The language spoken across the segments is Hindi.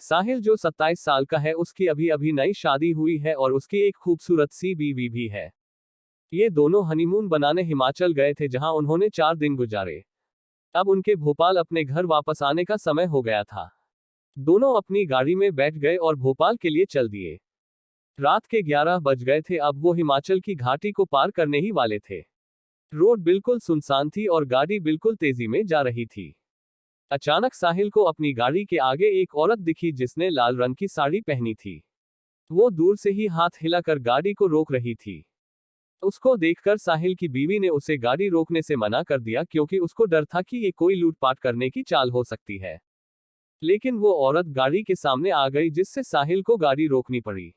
साहिल जो 27 साल का है, उसकी अभी अभी नई शादी हुई है और उसकी एक खूबसूरत सी बीवी भी है। ये दोनों हनीमून बनाने हिमाचल गए थे, जहां उन्होंने 4 दिन गुजारे। अब उनके भोपाल अपने घर वापस आने का समय हो गया था। दोनों अपनी गाड़ी में बैठ गए और भोपाल के लिए चल दिए। रात के 11 बज गए थे। अब वो हिमाचल की घाटी को पार करने ही वाले थे। रोड बिल्कुल सुनसान थी और गाड़ी बिल्कुल तेजी में जा रही थी। अचानक साहिल को अपनी गाड़ी के आगे एक औरत दिखी, जिसने लाल रंग की साड़ी पहनी थी। वो दूर से ही हाथ हिलाकर गाड़ी को रोक रही थी। उसको देखकर साहिल की बीवी ने उसे गाड़ी रोकने से मना कर दिया, क्योंकि उसको डर था कि ये कोई लूटपाट करने की चाल हो सकती है। लेकिन वो औरत गाड़ी के सामने आ गई, जिससे साहिल को गाड़ी रोकनी पड़ी।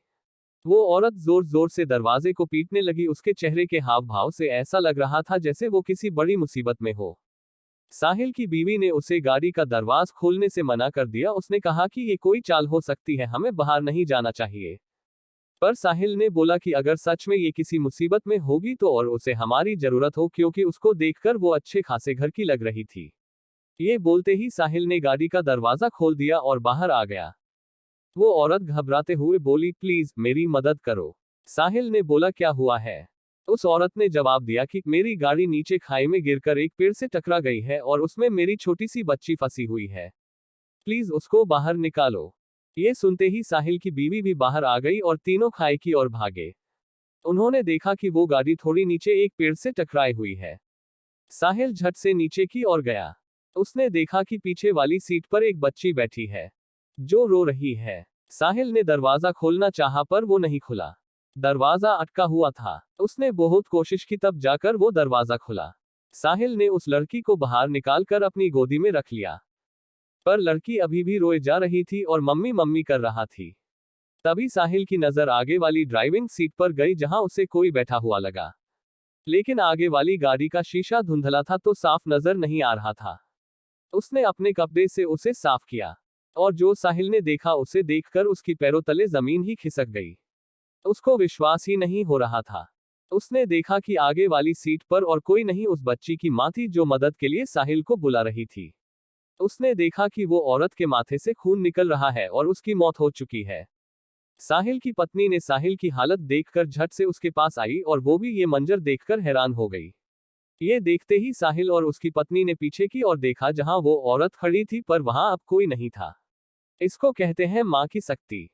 वो औरत जोर जोर से दरवाजे को पीटने लगी। उसके चेहरे के हाव भाव से ऐसा लग रहा था जैसे वो किसी बड़ी मुसीबत में हो। साहिल की बीवी ने उसे गाड़ी का दरवाज खोलने से मना कर दिया। उसने कहा कि ये कोई चाल हो सकती है, हमें बाहर नहीं जाना चाहिए। पर साहिल ने बोला कि अगर सच में ये किसी मुसीबत में होगी तो और उसे हमारी जरूरत हो, क्योंकि उसको देखकर वो अच्छे खासे घर की लग रही थी। ये बोलते ही साहिल ने गाड़ी का दरवाजा खोल दिया और बाहर आ गया। वो औरत घबराते हुए बोली, प्लीज मेरी मदद करो। साहिल ने बोला, क्या हुआ है? उस औरत ने जवाब दिया कि मेरी गाड़ी नीचे खाई में गिरकर एक पेड़ से टकरा गई है और उसमें मेरी छोटी सी बच्ची फंसी हुई है। प्लीज उसको बाहर निकालो। ये सुनते ही साहिल की बीवी भी बाहर आ गई और तीनों खाई की ओर भागे। उन्होंने देखा कि वो गाड़ी थोड़ी नीचे एक पेड़ से टकराई हुई है। साहिल झट से नीचे की ओर गया। उसने देखा कि पीछे वाली सीट पर एक बच्ची बैठी है, जो रो रही है। साहिल ने दरवाजा खोलना चाहा, पर वो नहीं खुला। दरवाजा अटका हुआ था। उसने बहुत कोशिश की, तब जाकर वो दरवाजा खुला। साहिल ने उस लड़की को बाहर निकालकर अपनी गोदी में रख लिया। पर लड़की अभी भी रोए जा रही थी और मम्मी मम्मी कर रहा थी। तभी साहिल की नजर आगे वाली ड्राइविंग सीट पर गई, जहां उसे कोई बैठा हुआ लगा। लेकिन आगे वाली गाड़ी का शीशा धुंधला था, तो साफ नजर नहीं आ रहा था। उसने अपने कपड़े से उसे साफ किया, और जो साहिल ने देखा उसे देखकर उसकी पैरों तले जमीन ही खिसक गई। उसको विश्वास ही नहीं हो रहा था। उसने देखा कि आगे वाली सीट पर और कोई नहीं, उस बच्ची की मां थी, जो मदद के लिए साहिल को बुला रही थी। उसने देखा कि वो औरत के माथे से खून निकल रहा है और उसकी मौत हो चुकी है। साहिल की पत्नी ने साहिल की हालत देखकर झट से उसके पास आई, और वो भी ये मंजर देखकर हैरान हो गई। ये देखते ही साहिल और उसकी पत्नी ने पीछे की ओर देखा, जहां वो औरत खड़ी थी, पर वहां अब कोई नहीं था। इसको कहते हैं मां की शक्ति।